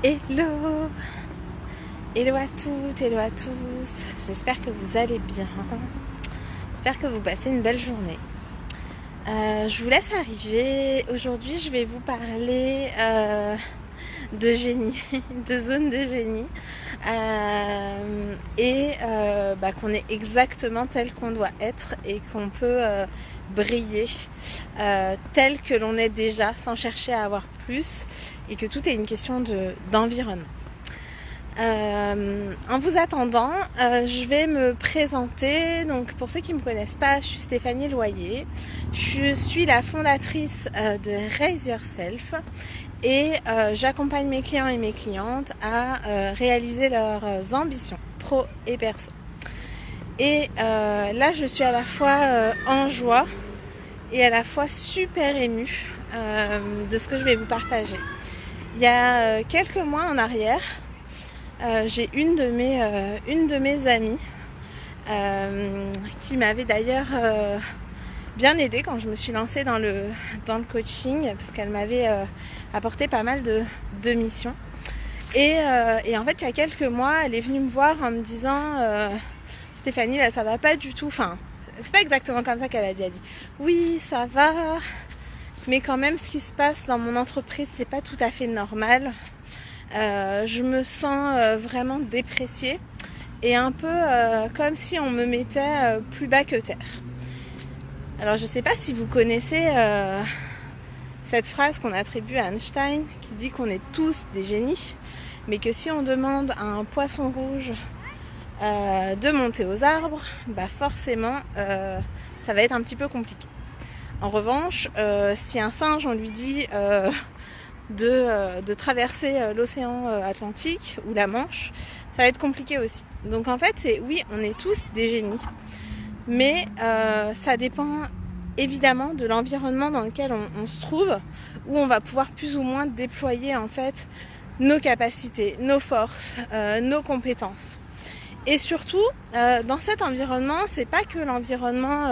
Hello, hello à toutes, hello à tous. J'espère que vous allez bien. J'espère que vous passez une belle journée. Je vous laisse arriver. Aujourd'hui, je vais vous parler de génie, de zone de génie, qu'on est exactement tel qu'on doit être et qu'on peut briller tel que l'on est déjà sans chercher à avoir plus et que tout est une question d'environnement. En vous attendant, je vais me présenter. Donc, pour ceux qui ne me connaissent pas, je suis Stéphanie Loyer. Je suis la fondatrice de Raise Yourself et j'accompagne mes clients et mes clientes à réaliser leurs ambitions pro et perso. Et là, je suis à la fois en joie et à la fois super émue de ce que je vais vous partager. Il y a quelques mois en arrière, j'ai une de mes amies qui m'avait d'ailleurs bien aidée quand je me suis lancée dans le coaching, parce qu'elle m'avait apporté pas mal de missions. Et en fait, il y a quelques mois, elle est venue me voir en me disant Stéphanie, là ça va pas du tout. Enfin, c'est pas exactement comme ça qu'elle a dit. Elle a dit oui, ça va, mais quand même ce qui se passe dans mon entreprise, c'est pas tout à fait normal. Je me sens vraiment dépréciée et un peu comme si on me mettait plus bas que terre. Alors je sais pas si vous connaissez cette phrase qu'on attribue à Einstein qui dit qu'on est tous des génies, mais que si on demande à un poisson rouge de monter aux arbres, forcément ça va être un petit peu compliqué. En revanche, si un singe on lui dit de traverser l'océan Atlantique ou la Manche, ça va être compliqué aussi. Donc en fait, oui, on est tous des génies, mais ça dépend évidemment de l'environnement dans lequel on se trouve, où on va pouvoir plus ou moins déployer en fait nos capacités, nos forces, nos compétences. Et surtout, dans cet environnement, c'est pas que l'environnement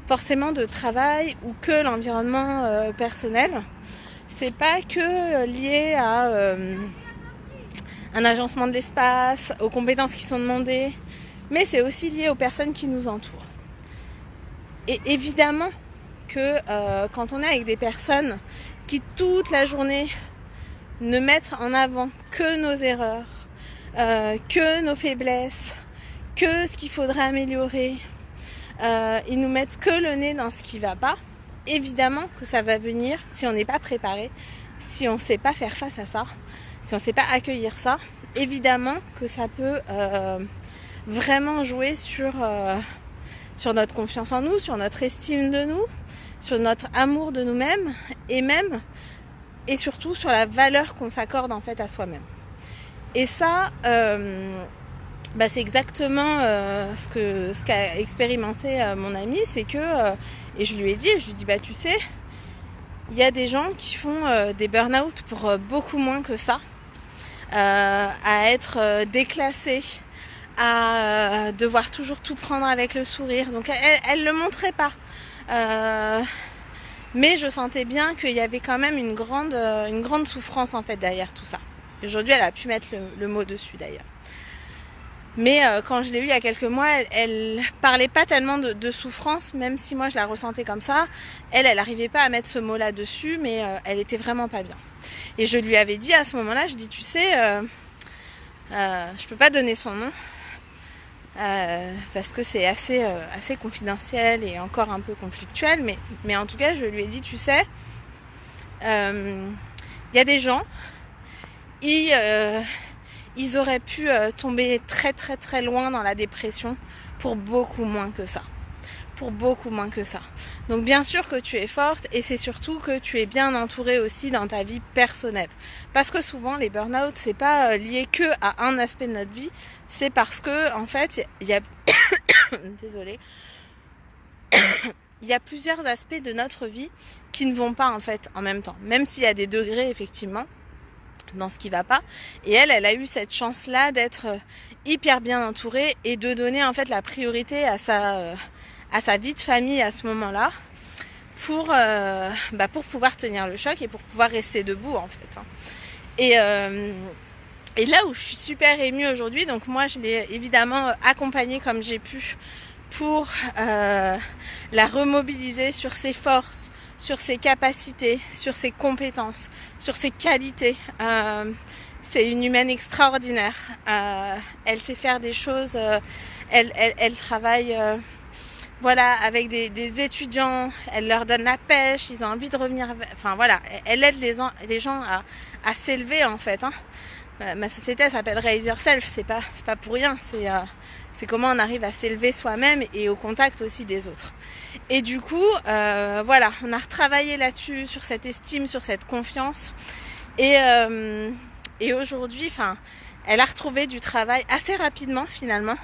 forcément de travail ou que l'environnement personnel. C'est pas que lié à un agencement de l'espace, aux compétences qui sont demandées, mais c'est aussi lié aux personnes qui nous entourent. Et évidemment que quand on est avec des personnes qui toute la journée ne mettent en avant que nos erreurs, que nos faiblesses, que ce qu'il faudrait améliorer, ils nous mettent que le nez dans ce qui va pas, évidemment que ça va venir si on n'est pas préparé, si on ne sait pas faire face à ça, si on ne sait pas accueillir ça, évidemment que ça peut vraiment jouer sur notre confiance en nous, sur notre estime de nous, sur notre amour de nous-mêmes et surtout sur la valeur qu'on s'accorde en fait à soi-même. Et ça, c'est exactement ce qu'a expérimenté mon ami, c'est que, et je lui ai dit, tu sais, il y a des gens qui font des burn-out pour beaucoup moins que ça, à être déclassés, à devoir toujours tout prendre avec le sourire. Donc elle le montrait pas. Mais je sentais bien qu'il y avait quand même une grande souffrance en fait derrière tout ça. Aujourd'hui, elle a pu mettre le mot dessus d'ailleurs. Mais quand je l'ai eue il y a quelques mois, elle parlait pas tellement de souffrance, même si moi je la ressentais comme ça. Elle n'arrivait pas à mettre ce mot-là dessus, mais elle était vraiment pas bien. Et je lui avais dit à ce moment-là, je dis, tu sais, je peux pas donner son nom, parce que c'est assez confidentiel et encore un peu conflictuel, mais en tout cas, je lui ai dit, tu sais, y a des gens, ils auraient pu tomber très très très loin dans la dépression pour beaucoup moins que ça. Donc bien sûr que tu es forte et c'est surtout que tu es bien entourée aussi dans ta vie personnelle. Parce que souvent les burn-out, c'est pas lié que à un aspect de notre vie, c'est parce que en fait, il y a désolée. Il y a plusieurs aspects de notre vie qui ne vont pas en fait en même temps, même s'il y a des degrés effectivement dans ce qui va pas. Et elle a eu cette chance-là d'être hyper bien entourée et de donner en fait la priorité à sa vie de famille à ce moment-là pour pouvoir tenir le choc et pour pouvoir rester debout en fait. Et, et là où je suis super émue aujourd'hui, donc moi je l'ai évidemment accompagnée comme j'ai pu pour la remobiliser sur ses forces, sur ses capacités, sur ses compétences, sur ses qualités. C'est une humaine extraordinaire. Elle sait faire des choses. Elle travaille voilà, avec des étudiants. Elle leur donne la pêche. Ils ont envie de revenir. Enfin voilà, elle aide les gens à s'élever en fait. Hein. Ma société elle s'appelle Raise Yourself. C'est pas pour rien. C'est comment on arrive à s'élever soi-même et au contact aussi des autres. Et du coup, voilà, on a retravaillé là-dessus, sur cette estime, sur cette confiance. Et aujourd'hui, enfin, elle a retrouvé du travail assez rapidement finalement,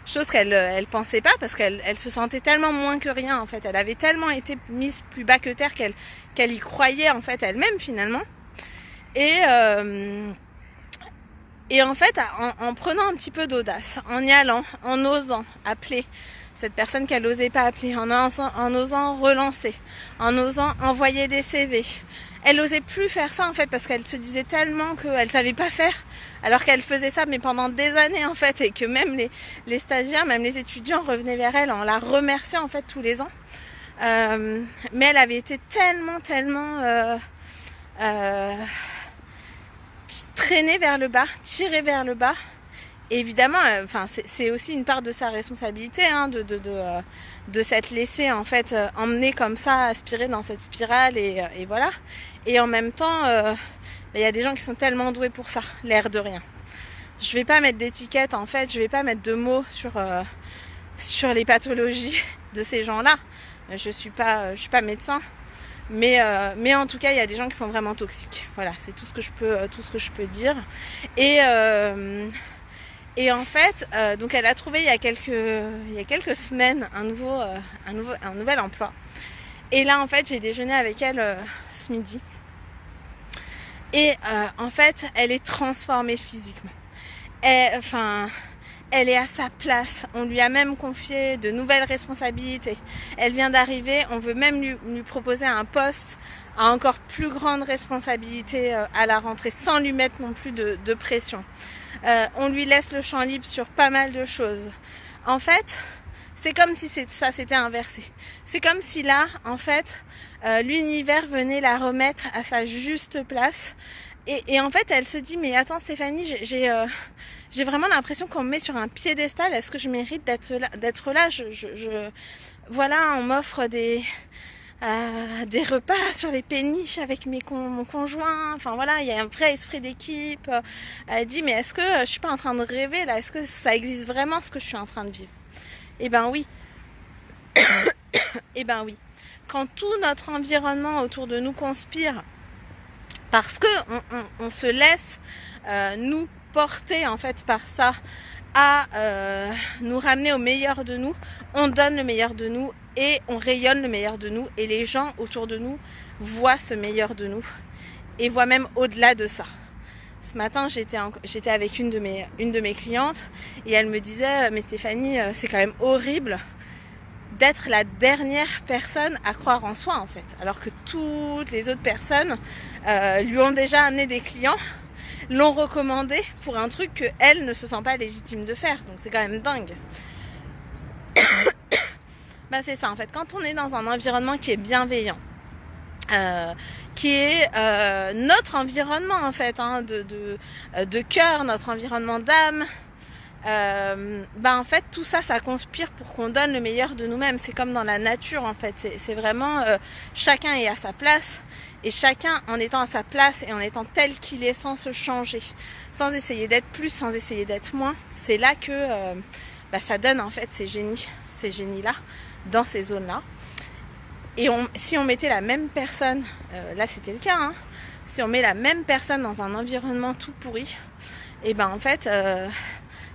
chose qu'elle pensait pas parce qu'elle se sentait tellement moins que rien en fait. Elle avait tellement été mise plus bas que terre qu'elle y croyait en fait elle-même finalement. Et en fait, en prenant un petit peu d'audace, en y allant, en osant appeler cette personne qu'elle n'osait pas appeler, en osant relancer, en osant envoyer des CV. Elle n'osait plus faire ça en fait parce qu'elle se disait tellement qu'elle savait pas faire, alors qu'elle faisait ça mais pendant des années en fait, et que même les stagiaires, même les étudiants revenaient vers elle en la remerciant en fait tous les ans. Mais elle avait été tellement traînée vers le bas, tirée vers le bas. Et évidemment, enfin, c'est aussi une part de sa responsabilité, hein, de s'être laissée en fait emmener comme ça, aspirer dans cette spirale et voilà. Et en même temps, y a des gens qui sont tellement doués pour ça, l'air de rien. Je vais pas mettre d'étiquette en fait, je vais pas mettre de mots sur les pathologies de ces gens-là. Je suis pas médecin. Mais en tout cas, il y a des gens qui sont vraiment toxiques. Voilà, c'est tout ce que je peux dire. Et en fait, donc elle a trouvé il y a quelques semaines un nouvel emploi. Et là, en fait, j'ai déjeuné avec elle ce midi. Et en fait, elle est transformée physiquement. Elle est à sa place. On lui a même confié de nouvelles responsabilités. Elle vient d'arriver. On veut même lui proposer un poste à encore plus grande responsabilité à la rentrée, sans lui mettre non plus de pression. On lui laisse le champ libre sur pas mal de choses. En fait, c'est comme si ça s'était inversé. C'est comme si là, en fait, l'univers venait la remettre à sa juste place. Et en fait, elle se dit, mais attends Stéphanie, j'ai vraiment l'impression qu'on me met sur un piédestal. Est-ce que je mérite d'être là, voilà, on m'offre des repas sur les péniches avec mon conjoint. Enfin voilà, il y a un vrai esprit d'équipe. Elle dit, mais est-ce que je suis pas en train de rêver là? Est-ce que ça existe vraiment ce que je suis en train de vivre? Eh ben oui. Eh ben oui. Quand tout notre environnement autour de nous conspire, parce que on se laisse nous porter en fait par ça à nous ramener au meilleur de nous, on donne le meilleur de nous et on rayonne le meilleur de nous, et les gens autour de nous voient ce meilleur de nous et voient même au-delà de ça. Ce matin, j'étais avec une de mes clientes et elle me disait, mais Stéphanie, c'est quand même horrible d'être la dernière personne à croire en soi en fait, alors que toutes les autres personnes lui ont déjà amené des clients, l'ont recommandé pour un truc qu'elle ne se sent pas légitime de faire. Donc c'est quand même dingue. Bah c'est ça en fait, quand on est dans un environnement qui est bienveillant, qui est notre environnement en fait, hein, de cœur, notre environnement d'âme, en fait tout ça conspire pour qu'on donne le meilleur de nous-mêmes. C'est comme dans la nature en fait, c'est vraiment chacun est à sa place, et chacun en étant à sa place et en étant tel qu'il est, sans se changer, sans essayer d'être plus, sans essayer d'être moins, c'est là que ça donne en fait ces génies là dans ces zones là. Et si on mettait la même personne, là c'était le cas, hein, si on met la même personne dans un environnement tout pourri, et ben en fait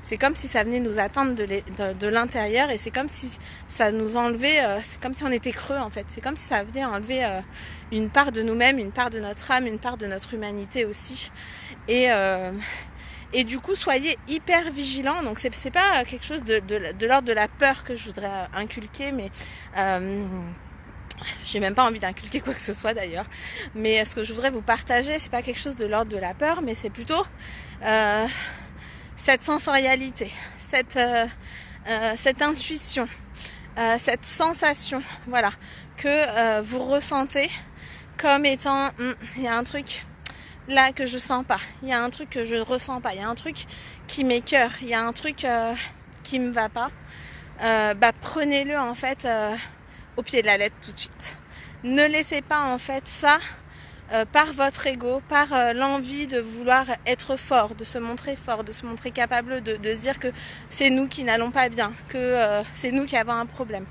c'est comme si ça venait nous atteindre de l'intérieur, et c'est comme si ça nous enlevait, c'est comme si on était creux en fait, c'est comme si ça venait enlever une part de nous-mêmes, une part de notre âme, une part de notre humanité aussi. Et du coup, soyez hyper vigilants. Donc c'est pas quelque chose de l'ordre de la peur que je voudrais inculquer, mais J'ai même pas envie d'inculquer quoi que ce soit d'ailleurs. Mais ce que je voudrais vous partager, c'est pas quelque chose de l'ordre de la peur, mais c'est plutôt cette sensorialité, cette intuition, cette sensation, voilà, que vous ressentez comme étant, il y a un truc là que je sens pas, il y a un truc que je ressens pas, il y a un truc qui m'écoeure, il y a un truc qui me va pas. Prenez-le en fait au pied de la lettre tout de suite. Ne laissez pas en fait ça par votre ego, par l'envie de vouloir être fort, de se montrer capable de se dire que c'est nous qui n'allons pas bien, que c'est nous qui avons un problème.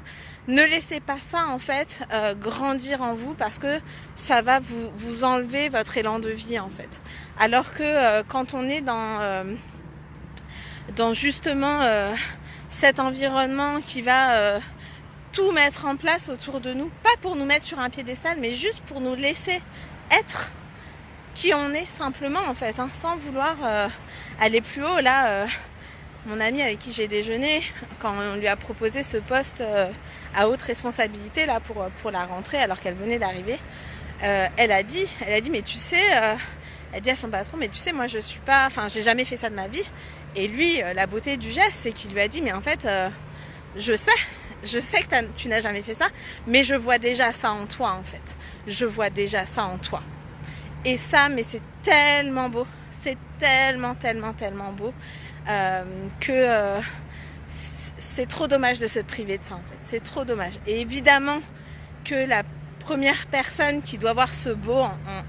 Ne laissez pas ça en fait grandir en vous, parce que ça va vous enlever votre élan de vie en fait. Alors que quand on est dans justement cet environnement qui va tout mettre en place autour de nous, pas pour nous mettre sur un piédestal, mais juste pour nous laisser être qui on est simplement en fait, hein, sans vouloir aller plus haut. Là, mon amie avec qui j'ai déjeuné, quand on lui a proposé ce poste à haute responsabilité là pour la rentrée, alors qu'elle venait d'arriver, elle a dit mais tu sais, elle dit à son patron, mais tu sais, moi j'ai jamais fait ça de ma vie. Et lui, la beauté du geste, c'est qu'il lui a dit, mais en fait, je sais que tu n'as jamais fait ça, mais je vois déjà ça en toi en fait. Je vois déjà ça en toi. Et ça, mais c'est tellement beau, c'est tellement beau que c'est trop dommage de se priver de ça en fait. C'est trop dommage. Et évidemment que la première personne qui doit voir ce beau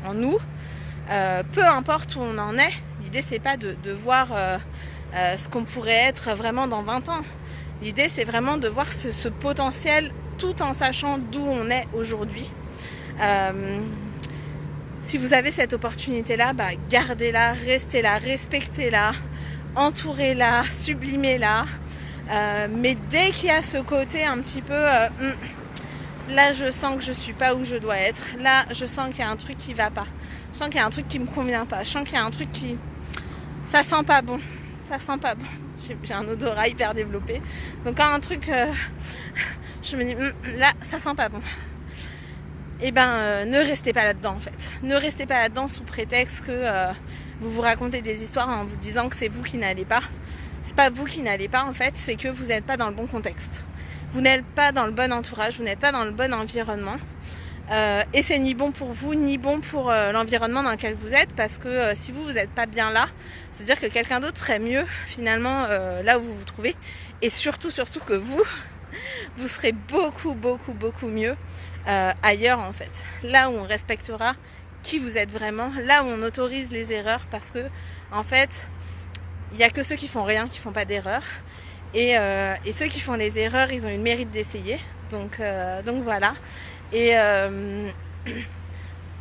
en nous, peu importe où on en est, l'idée c'est pas de voir ce qu'on pourrait être vraiment dans 20 ans. L'idée c'est vraiment de voir ce potentiel tout en sachant d'où on est aujourd'hui. Si vous avez cette opportunité-là, gardez-la, restez-la, respectez-la, entourez-la, sublimez-la. Mais dès qu'il y a ce côté un petit peu... là, je sens que je suis pas où je dois être. Là, je sens qu'il y a un truc qui va pas. Je sens qu'il y a un truc qui me convient pas. Je sens qu'il y a un truc qui... Ça sent pas bon. Ça sent pas bon. J'ai un odorat hyper développé. Donc quand un truc... je me dis, là, ça sent pas bon. Et ne restez pas là-dedans en fait. Ne restez pas là-dedans sous prétexte que vous vous racontez des histoires en vous disant que c'est vous qui n'allez pas. C'est pas vous qui n'allez pas en fait, c'est que vous n'êtes pas dans le bon contexte. Vous n'êtes pas dans le bon entourage, vous n'êtes pas dans le bon environnement. Et c'est ni bon pour vous, ni bon pour l'environnement dans lequel vous êtes, parce que si vous n'êtes pas bien là, c'est-à-dire que quelqu'un d'autre serait mieux finalement là où vous vous trouvez. Et surtout que vous serez beaucoup mieux ailleurs en fait. Là où on respectera qui vous êtes vraiment, là où on autorise les erreurs, parce que en fait, il n'y a que ceux qui font rien qui font pas d'erreurs. Et ceux qui font les erreurs, ils ont eu le mérite d'essayer. Donc voilà. Et ne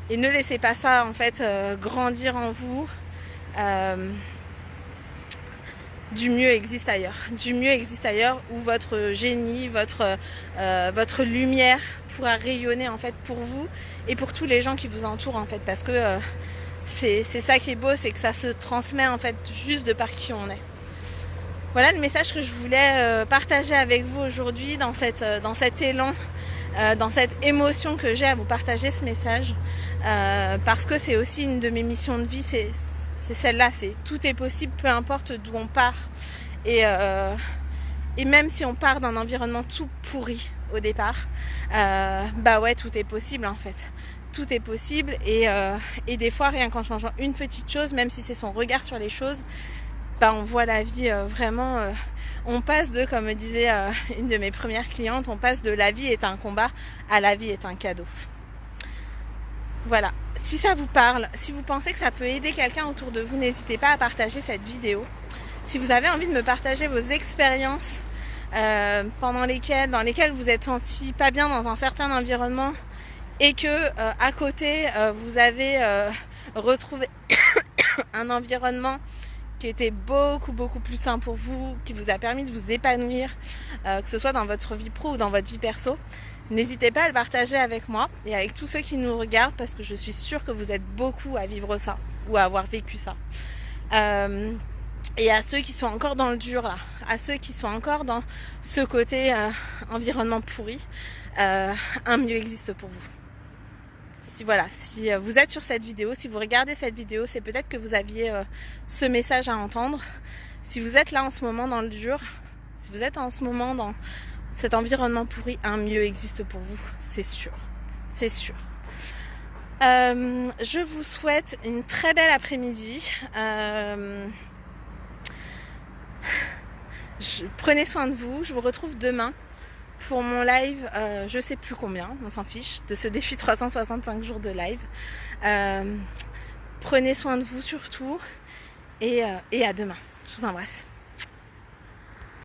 laissez pas ça en fait grandir en vous. Du mieux existe ailleurs. Du mieux existe ailleurs, où votre génie, votre lumière pourra rayonner en fait pour vous et pour tous les gens qui vous entourent en fait. Parce que c'est ça qui est beau, c'est que ça se transmet en fait juste de par qui on est. Voilà le message que je voulais partager avec vous aujourd'hui dans cet élan, dans cette émotion que j'ai à vous partager ce message, parce que c'est aussi une de mes missions de vie, c'est celle-là, c'est tout est possible, peu importe d'où on part. Et même si on part d'un environnement tout pourri au départ, ouais, tout est possible en fait. Tout est possible et des fois, rien qu'en changeant une petite chose, même si c'est son regard sur les choses, on voit la vie vraiment... on passe de, comme me disait une de mes premières clientes, on passe de la vie est un combat à la vie est un cadeau. Voilà. Si ça vous parle, si vous pensez que ça peut aider quelqu'un autour de vous, n'hésitez pas à partager cette vidéo. Si vous avez envie de me partager vos expériences dans lesquelles vous êtes senti pas bien dans un certain environnement et que à côté vous avez retrouvé un environnement qui était beaucoup plus sain pour vous, qui vous a permis de vous épanouir, que ce soit dans votre vie pro ou dans votre vie perso, n'hésitez pas à le partager avec moi et avec tous ceux qui nous regardent, parce que je suis sûre que vous êtes beaucoup à vivre ça ou à avoir vécu ça. Et à ceux qui sont encore dans le dur là, à ceux qui sont encore dans ce côté environnement pourri, un mieux existe pour vous. Si voilà, si vous êtes sur cette vidéo, si vous regardez cette vidéo, c'est peut-être que vous aviez ce message à entendre. Si vous êtes là en ce moment dans le dur, si vous êtes en ce moment dans cet environnement pourri, un mieux existe pour vous, c'est sûr, c'est sûr. Je vous souhaite une très belle après-midi. Prenez soin de vous, je vous retrouve demain pour mon live, je sais plus combien, on s'en fiche, de ce défi 365 jours de live. Prenez soin de vous surtout et à demain. Je vous embrasse.